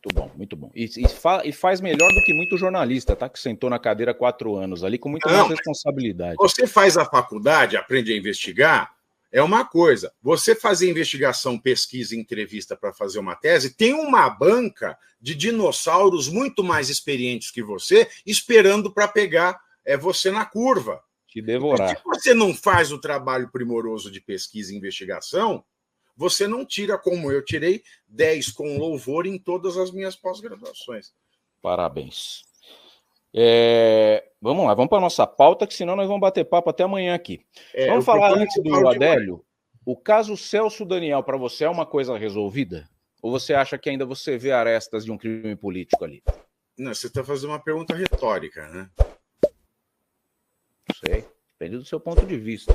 Muito bom, muito bom. E faz melhor do que muito jornalista, tá? Que sentou na cadeira há 4 anos ali, com muito mais responsabilidade. Você faz a faculdade, aprende a investigar, é uma coisa. Você fazer investigação, pesquisa, entrevista para fazer uma tese, tem uma banca de dinossauros muito mais experientes que você, esperando para pegar você na curva. Te devorar. Se você não faz o trabalho primoroso de pesquisa e investigação, você não tira, como eu tirei, 10 com louvor em todas as minhas pós-graduações. Parabéns. Vamos lá, vamos para a nossa pauta, que senão nós vamos bater papo até amanhã aqui. Vamos falar antes do Adélio. O caso Celso Daniel, para você, é uma coisa resolvida? Ou você acha que ainda você vê arestas de um crime político ali? Não, você está fazendo uma pergunta retórica, né? Não sei, depende do seu ponto de vista.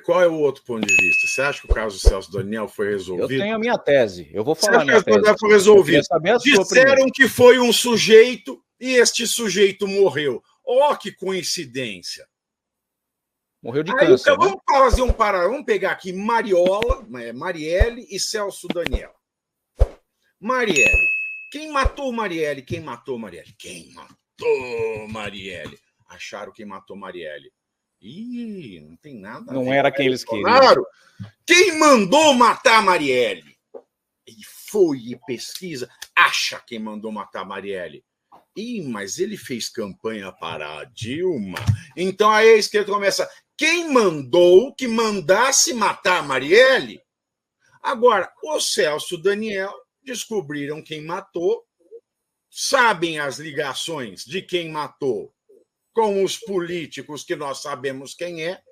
Qual é o outro ponto de vista? Você acha que o caso Celso Daniel foi resolvido? Eu tenho a minha tese, eu vou falar a minha tese. Você acha que o caso foi resolvido? Disseram que foi um sujeito e este sujeito morreu. Ó, que coincidência. Morreu de câncer. Vamos fazer um paralelo. Vamos pegar aqui Marielle e Celso Daniel. Marielle. Quem matou Marielle? Quem matou Marielle? Quem matou Marielle? Acharam quem matou Marielle. Ih, não tem nada a ver. Não era quem eles queriam. Claro. Quem mandou matar Marielle? E foi e pesquisa, acha quem mandou matar Marielle. Ih, mas ele fez campanha para a Dilma. Então aí a esquerda começa. Quem mandou que mandasse matar Marielle? Agora, o Celso Daniel descobriram quem matou, sabem as ligações de quem matou com os políticos que nós sabemos quem é.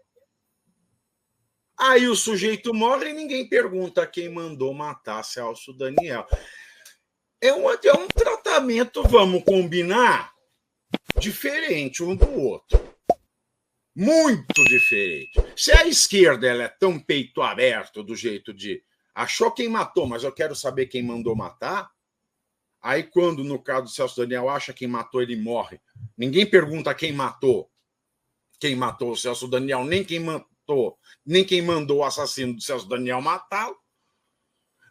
Aí o sujeito morre e ninguém pergunta quem mandou matar Celso Daniel. É um tratamento, vamos combinar, diferente um do outro. Muito diferente. Se a esquerda ela é tão peito aberto do jeito de achou quem matou, mas eu quero saber quem mandou matar, aí quando, no caso do Celso Daniel, acha quem matou, ele morre. Ninguém pergunta quem matou o Celso Daniel, nem quem matou, nem quem mandou o assassino do Celso Daniel matá-lo.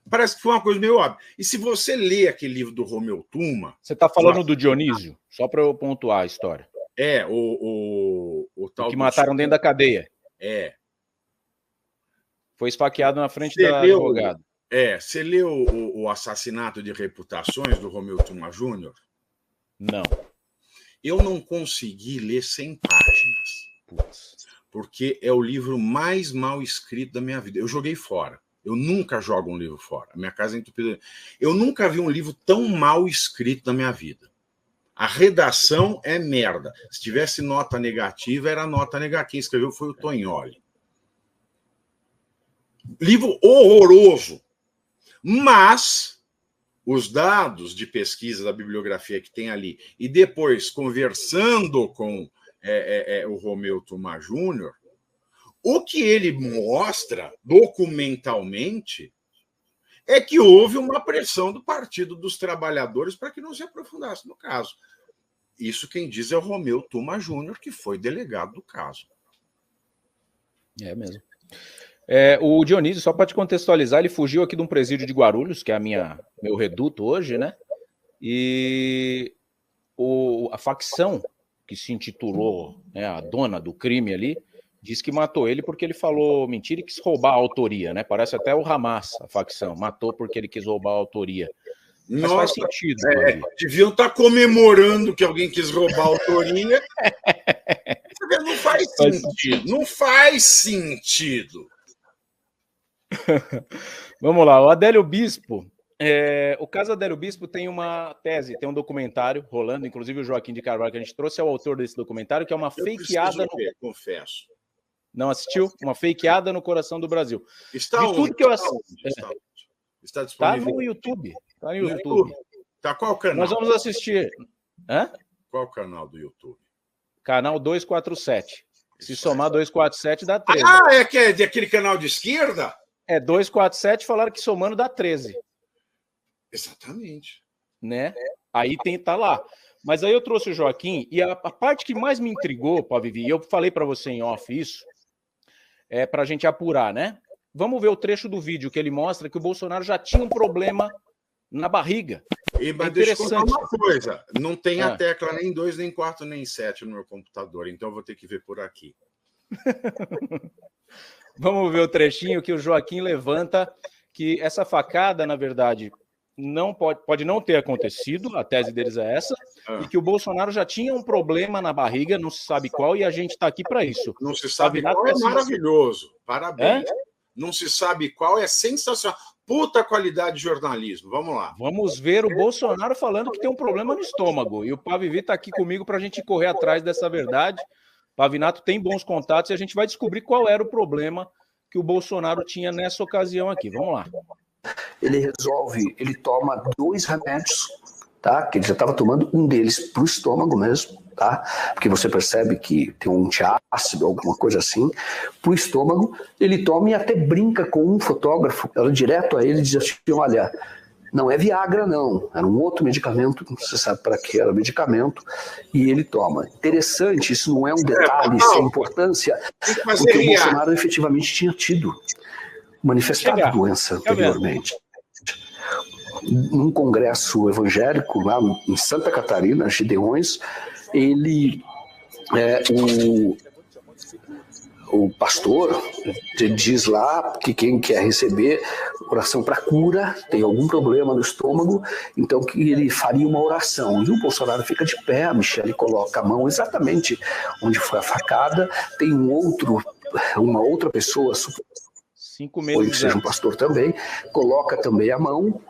Parece que foi uma coisa meio óbvia. E se você lê aquele livro do Romeu Tuma... Você está falando do Dionísio? Só para eu pontuar a história. O tal o que mataram dentro da cadeia. Foi esfaqueado na frente da advogada. Você leu o Assassinato de Reputações, do Romeu Tuma Júnior? Não. Eu não consegui ler 100 páginas. Putz. Porque é o livro mais mal escrito da minha vida. Eu joguei fora. Eu nunca jogo um livro fora. A minha casa é entupida. Eu nunca vi um livro tão mal escrito na minha vida. A redação é merda. Se tivesse nota negativa, era nota negativa. Quem escreveu foi o Tognoli. Livro horroroso. Mas os dados de pesquisa da bibliografia que tem ali, e depois conversando com o Romeu Tuma Júnior, o que ele mostra documentalmente é que houve uma pressão do Partido dos Trabalhadores para que não se aprofundasse no caso. Isso quem diz é o Romeu Tuma Júnior, que foi delegado do caso. É mesmo. O Dionísio, só para te contextualizar, ele fugiu aqui de um presídio de Guarulhos, que é meu reduto hoje, né? E a facção que se intitulou, né, a dona do crime ali, diz que matou ele porque ele falou mentira e quis roubar a autoria, né? Parece até o Hamas, a facção. Matou porque ele quis roubar a autoria. Mas nossa, faz sentido. Deviam estar comemorando que alguém quis roubar a autoria. Não faz sentido. Não faz sentido. Vamos lá, o Adélio Bispo. O caso Adélio Bispo tem uma tese, tem um documentário rolando, inclusive o Joaquim de Carvalho, que a gente trouxe, é o autor desse documentário, que é uma fakeada. Confesso. Não assistiu? Uma fakeada no coração do Brasil. Está onde? Tudo que eu Está disponível? Tá no YouTube. Tá no YouTube. Tá, qual canal? Nós vamos assistir. Qual canal do YouTube? Canal 247. Se somar 247 dá 13. É daquele canal de esquerda? 247, falaram que somando dá 13. Exatamente. Né? Aí tá lá. Mas aí eu trouxe o Joaquim, e a parte que mais me intrigou, Paulo Vivi, e eu falei para você em off isso, para a gente apurar, né? Vamos ver o trecho do vídeo que ele mostra que o Bolsonaro já tinha um problema na barriga. Mas deixa eu contar uma coisa. Não tem a tecla nem 2, nem 4, nem 7 no meu computador, então eu vou ter que ver por aqui. Vamos ver o trechinho que o Joaquim levanta, que essa facada, na verdade, não pode não ter acontecido, a tese deles é essa, e que o Bolsonaro já tinha um problema na barriga, não se sabe qual, e a gente está aqui para isso. Não se sabe qual, é maravilhoso. Parabéns. Não se sabe qual, é sensacional. Puta qualidade de jornalismo. Vamos lá. Vamos ver o Bolsonaro falando que tem um problema no estômago. E o Pavivi está aqui comigo para a gente correr atrás dessa verdade. Pavinato tem bons contatos e a gente vai descobrir qual era o problema que o Bolsonaro tinha nessa ocasião aqui. Vamos lá. Ele toma 2 remédios, tá? Que ele já estava tomando um deles para o estômago mesmo, tá? Porque você percebe que tem um antiácido, alguma coisa assim, para o estômago. Ele toma e até brinca com um fotógrafo, ela direto a ele diz assim: olha, não é Viagra, não, era um outro medicamento, não se sabe para que era o medicamento, e ele toma. Interessante, isso não é um detalhe sem importância, porque o Bolsonaro efetivamente tinha manifestado a doença anteriormente. Num congresso evangélico lá em Santa Catarina, Gideões, o pastor diz lá que quem quer receber oração para cura tem algum problema no estômago, então que ele faria uma oração. E o Bolsonaro fica de pé, a Michele coloca a mão exatamente onde foi a facada, tem uma outra pessoa, 5 meses, seja um pastor também, coloca também a mão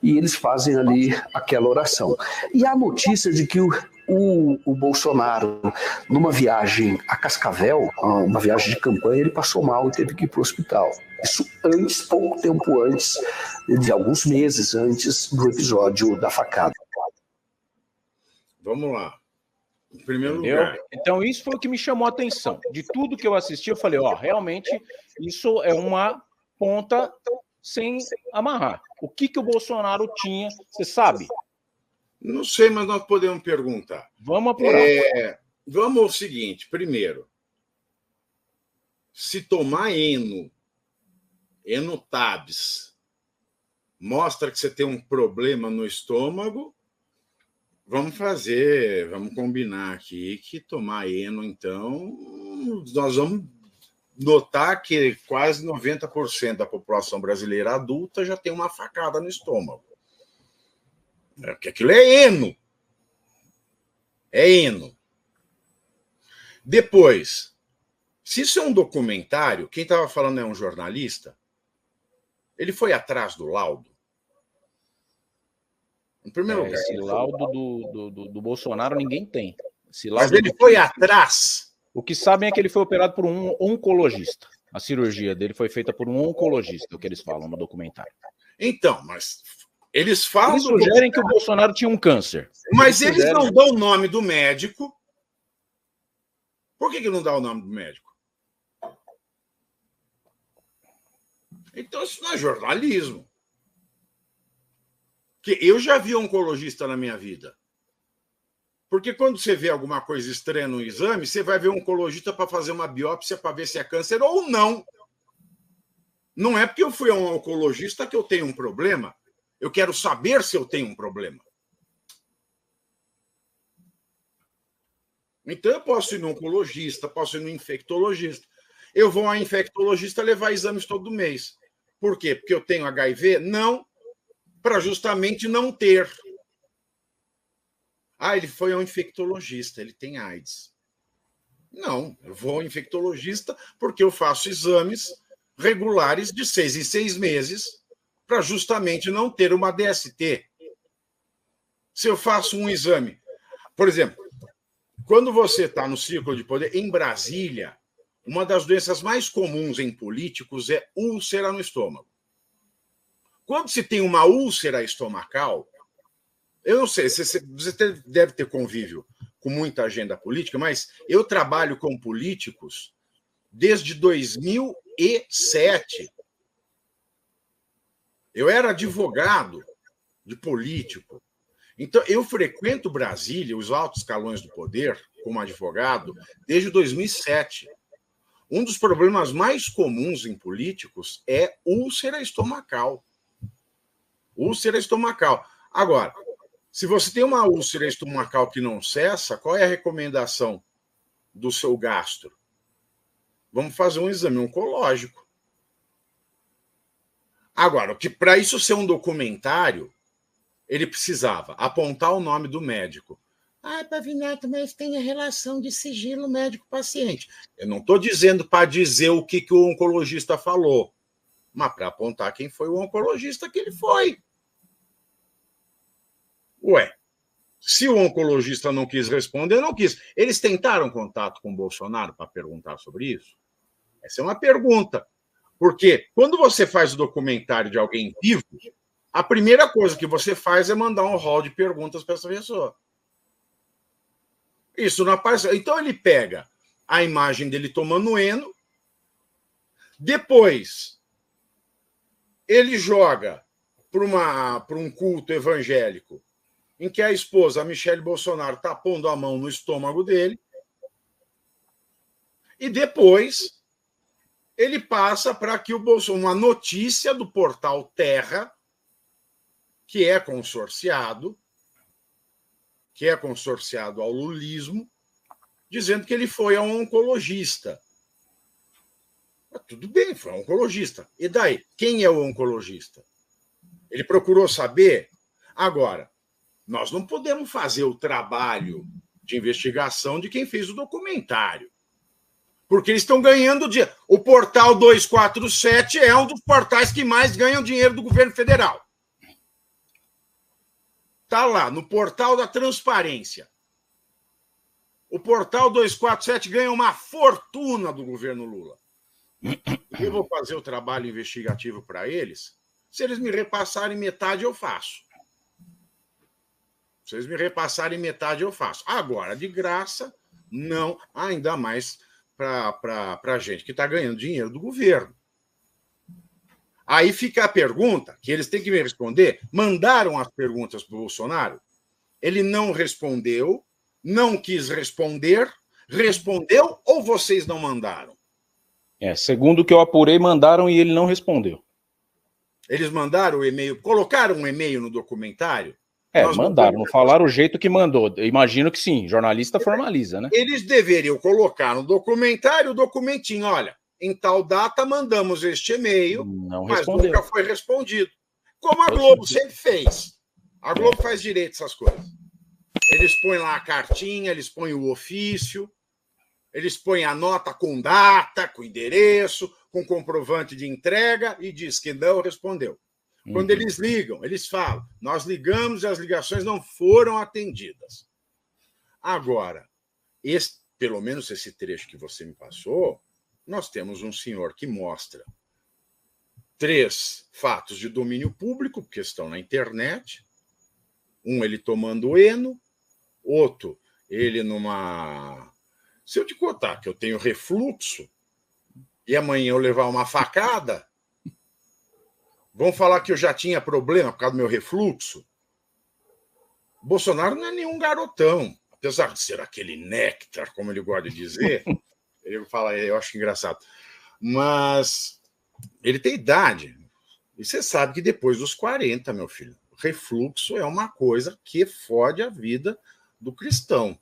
e eles fazem ali aquela oração. E a notícia de que o Bolsonaro, numa viagem a Cascavel, uma viagem de campanha, ele passou mal e teve que ir para o hospital. Isso pouco tempo antes, de alguns meses antes do episódio da facada. Vamos lá. Em primeiro lugar. Então, isso foi o que me chamou a atenção. De tudo que eu assisti, eu falei, realmente, isso é uma ponta sem amarrar. O que o Bolsonaro tinha, você sabe? Não sei, mas nós podemos perguntar. Vamos apurar. Vamos ao seguinte, primeiro. Se tomar Enotabs, mostra que você tem um problema no estômago, vamos combinar aqui que tomar Eno, então, nós vamos notar que quase 90% da população brasileira adulta já tem uma facada no estômago. Porque aquilo é Eno. É Eno. Depois, se isso é um documentário, quem estava falando é um jornalista, ele foi atrás do laudo? Em primeiro lugar. Esse laudo do Bolsonaro ninguém tem. Mas ele foi atrás. O que sabem é que ele foi operado por um oncologista. A cirurgia dele foi feita por um oncologista, o que eles falam no documentário. Então, mas eles falam... Eles sugerem que o Bolsonaro tinha um câncer. Mas eles não dão o nome do médico. Por que não dá o nome do médico? Então isso não é jornalismo. Que eu já vi oncologista na minha vida. Porque quando você vê alguma coisa estranha no exame, você vai ver um oncologista para fazer uma biópsia para ver se é câncer ou não. Não é porque eu fui a um oncologista que eu tenho um problema. Eu quero saber se eu tenho um problema. Então eu posso ir no oncologista, posso ir no infectologista. Eu vou ao infectologista levar exames todo mês. Por quê? Porque eu tenho HIV? Não, para justamente não ter. Ele foi ao infectologista, ele tem AIDS. Não, eu vou ao infectologista porque eu faço exames regulares de 6 em 6 meses para justamente não ter uma DST. Se eu faço um exame, por exemplo, quando você está no círculo de poder, em Brasília, uma das doenças mais comuns em políticos é úlcera no estômago. Quando se tem uma úlcera estomacal, eu não sei, você deve ter convívio com muita agenda política, mas eu trabalho com políticos desde 2007. Eu era advogado de político. Então, eu frequento Brasília, os altos escalões do poder, como advogado, desde 2007. Um dos problemas mais comuns em políticos é úlcera estomacal. Úlcera estomacal. Agora, se você tem uma úlcera estomacal que não cessa, qual é a recomendação do seu gastro? Vamos fazer um exame oncológico. Agora, que para isso ser um documentário, ele precisava apontar o nome do médico. Pavinato, mas tem a relação de sigilo médico-paciente. Eu não estou dizendo para dizer o que o oncologista falou, mas para apontar quem foi o oncologista que ele foi. Ué, se o oncologista não quis responder, não quis. Eles tentaram contato com o Bolsonaro para perguntar sobre isso? Essa é uma pergunta. Porque quando você faz o documentário de alguém vivo, a primeira coisa que você faz é mandar um rol de perguntas para essa pessoa. Isso não aparece. Então ele pega a imagem dele tomando Eno, depois ele joga para um culto evangélico em que a esposa, a Michelle Bolsonaro, está pondo a mão no estômago dele, e depois ele passa para que o Bolsonaro, uma notícia do portal Terra, que é consorciado ao lulismo, dizendo que ele foi a um oncologista. Mas tudo bem, foi um oncologista. E daí? Quem é o oncologista? Ele procurou saber? Agora, nós não podemos fazer o trabalho de investigação de quem fez o documentário. Porque eles estão ganhando dinheiro. O portal 247 é um dos portais que mais ganham dinheiro do governo federal. Está lá, no portal da transparência. O portal 247 ganha uma fortuna do governo Lula. Eu vou fazer o trabalho investigativo para eles. Se eles me repassarem metade, eu faço. Se eles me repassarem metade, eu faço. Agora, de graça, não, ainda mais para a gente que está ganhando dinheiro do governo. Aí fica a pergunta, que eles têm que me responder. Mandaram as perguntas para o Bolsonaro, ele não respondeu, não quis responder, respondeu ou vocês não mandaram? Segundo o que eu apurei, mandaram e ele não respondeu. Eles mandaram o e-mail, colocaram um e-mail no documentário? Mandaram, não falaram o jeito que mandou. Eu imagino que sim, jornalista formaliza, né? Eles deveriam colocar no documentário o documentinho, olha, em tal data mandamos este e-mail, mas nunca foi respondido. Como a Globo sempre fez. A Globo faz direito essas coisas. Eles põem lá a cartinha, eles põem o ofício, eles põem a nota com data, com endereço, com comprovante de entrega e diz que não respondeu. Quando eles ligam, eles falam, nós ligamos e as ligações não foram atendidas. Agora, pelo menos esse trecho que você me passou, nós temos um senhor que mostra 3 fatos de domínio público, que estão na internet. Um, ele tomando Eno. Outro, ele numa... Se eu te contar que eu tenho refluxo e amanhã eu levar uma facada, vão falar que eu já tinha problema por causa do meu refluxo? Bolsonaro não é nenhum garotão. Apesar de ser aquele néctar, como ele gosta de dizer, ele fala, eu acho engraçado. Mas ele tem idade. E você sabe que depois dos 40, meu filho, refluxo é uma coisa que fode a vida do cristão.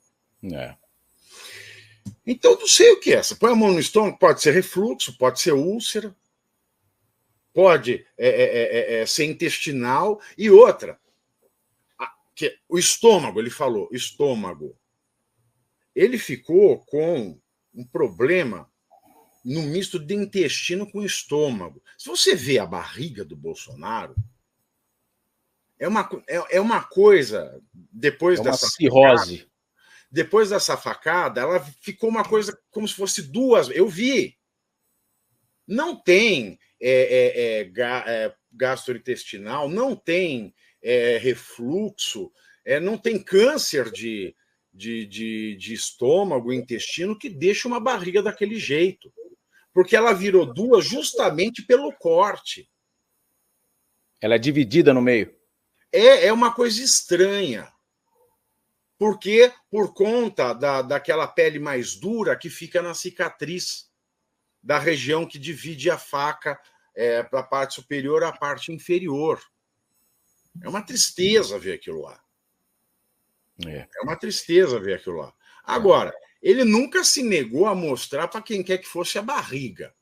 Então, não sei o que é. Você põe a mão no estômago, pode ser refluxo, pode ser úlcera, pode ser intestinal. E outra, o estômago, ele falou, ele ficou com um problema no misto de intestino com estômago. Se você vê a barriga do Bolsonaro, é uma coisa, depois dessa cirrose. Depois dessa facada, ela ficou uma coisa como se fosse 2. Eu vi. Não tem gastrointestinal, não tem refluxo, não tem câncer de estômago, intestino, que deixa uma barriga daquele jeito. Porque ela virou 2 justamente pelo corte. Ela é dividida no meio. É uma coisa estranha. Porque por conta daquela pele mais dura que fica na cicatriz da região que divide a faca para a parte superior à parte inferior. É uma tristeza ver aquilo lá. É uma tristeza ver aquilo lá. Agora, ele nunca se negou a mostrar para quem quer que fosse a barriga.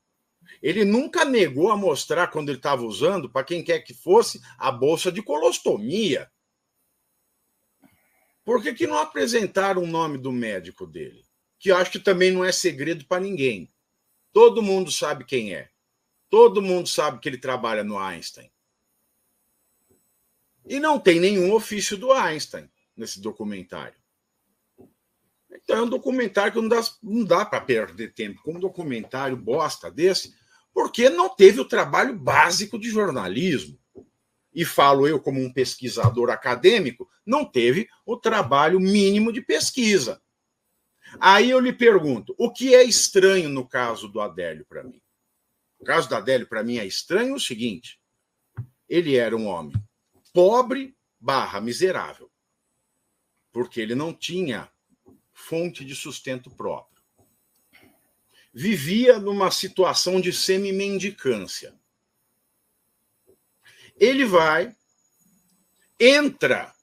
Ele nunca negou a mostrar, quando ele estava usando, para quem quer que fosse, a bolsa de colostomia. Por que não apresentaram o nome do médico dele? Que eu acho que também não é segredo para ninguém. Todo mundo sabe quem é. Todo mundo sabe que ele trabalha no Einstein. E não tem nenhum ofício do Einstein nesse documentário. Então é um documentário que não dá para perder tempo com um documentário bosta desse, porque não teve o trabalho básico de jornalismo. E falo eu como um pesquisador acadêmico, não teve o trabalho mínimo de pesquisa. Aí eu lhe pergunto, o que é estranho no caso do Adélio para mim? O caso do Adélio para mim é estranho o seguinte, ele era um homem pobre / miserável, porque ele não tinha fonte de sustento próprio. Vivia numa situação de semi-mendicância. Ele entra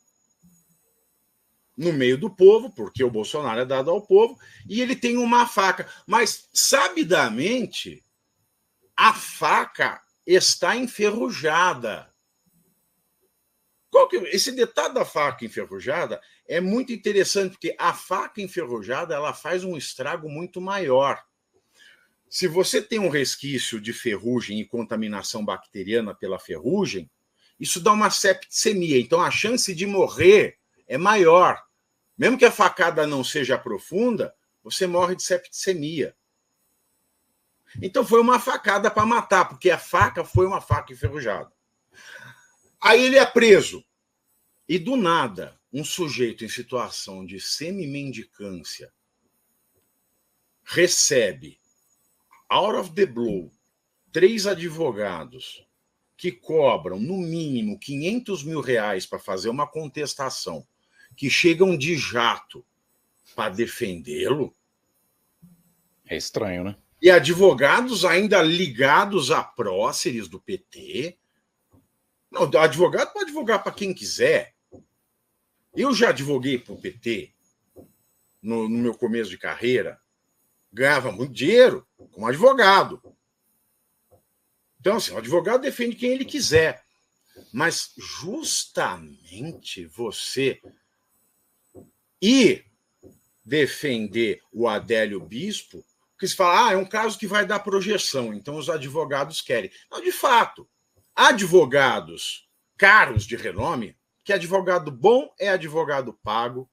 no meio do povo, porque o Bolsonaro é dado ao povo, e ele tem uma faca. Mas, sabidamente, a faca está enferrujada. Esse detalhe da faca enferrujada é muito interessante, porque a faca enferrujada ela faz um estrago muito maior. Se você tem um resquício de ferrugem e contaminação bacteriana pela ferrugem, isso dá uma septicemia. Então, a chance de morrer é maior. Mesmo que a facada não seja profunda, você morre de septicemia. Então, foi uma facada para matar, porque a faca foi uma faca enferrujada. Aí ele é preso. E, do nada, um sujeito em situação de semi-mendicância recebe, out of the blue, 3 advogados que cobram, no mínimo, R$500 mil para fazer uma contestação, que chegam de jato para defendê-lo. É estranho, né? E advogados ainda ligados a próceres do PT. Não, advogado pode advogar para quem quiser. Eu já advoguei para o PT no meu começo de carreira. Ganhava muito dinheiro como advogado. Então, assim, o advogado defende quem ele quiser. Mas justamente você ir defender o Adélio Bispo, porque se fala, é um caso que vai dar projeção, então os advogados querem. Não, de fato, advogados caros de renome, que advogado bom é advogado pago,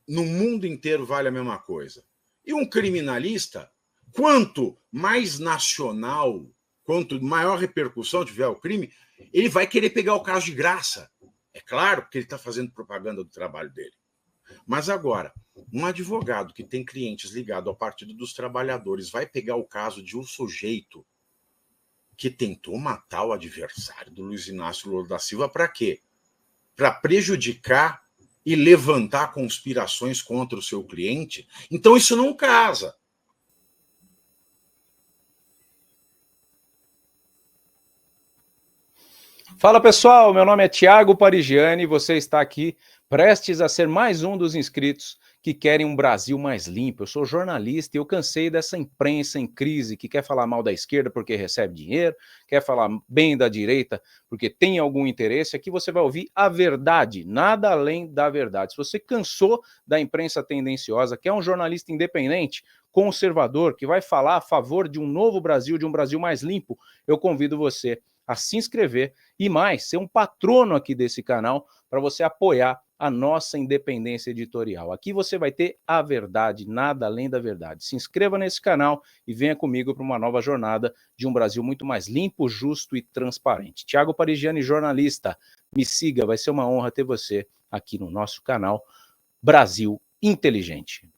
no mundo inteiro vale a mesma coisa. E um criminalista, quanto mais nacional, quanto maior repercussão tiver o crime, ele vai querer pegar o caso de graça. É claro, porque ele está fazendo propaganda do trabalho dele. Mas agora, um advogado que tem clientes ligados ao Partido dos Trabalhadores vai pegar o caso de um sujeito que tentou matar o adversário do Luiz Inácio Lula da Silva para quê? Para prejudicar e levantar conspirações contra o seu cliente? Então isso não casa. Fala pessoal, meu nome é Thiago Parigiani e você está aqui prestes a ser mais um dos inscritos que querem um Brasil mais limpo. Eu sou jornalista e eu cansei dessa imprensa em crise que quer falar mal da esquerda porque recebe dinheiro, quer falar bem da direita porque tem algum interesse. Aqui você vai ouvir a verdade, nada além da verdade. Se você cansou da imprensa tendenciosa, quer um jornalista independente, conservador, que vai falar a favor de um novo Brasil, de um Brasil mais limpo, eu convido você a se inscrever e mais, ser um patrono aqui desse canal para você apoiar a nossa independência editorial. Aqui você vai ter a verdade, nada além da verdade. Se inscreva nesse canal e venha comigo para uma nova jornada de um Brasil muito mais limpo, justo e transparente. Thiago Parigiani, jornalista, me siga, vai ser uma honra ter você aqui no nosso canal Brasil Inteligente.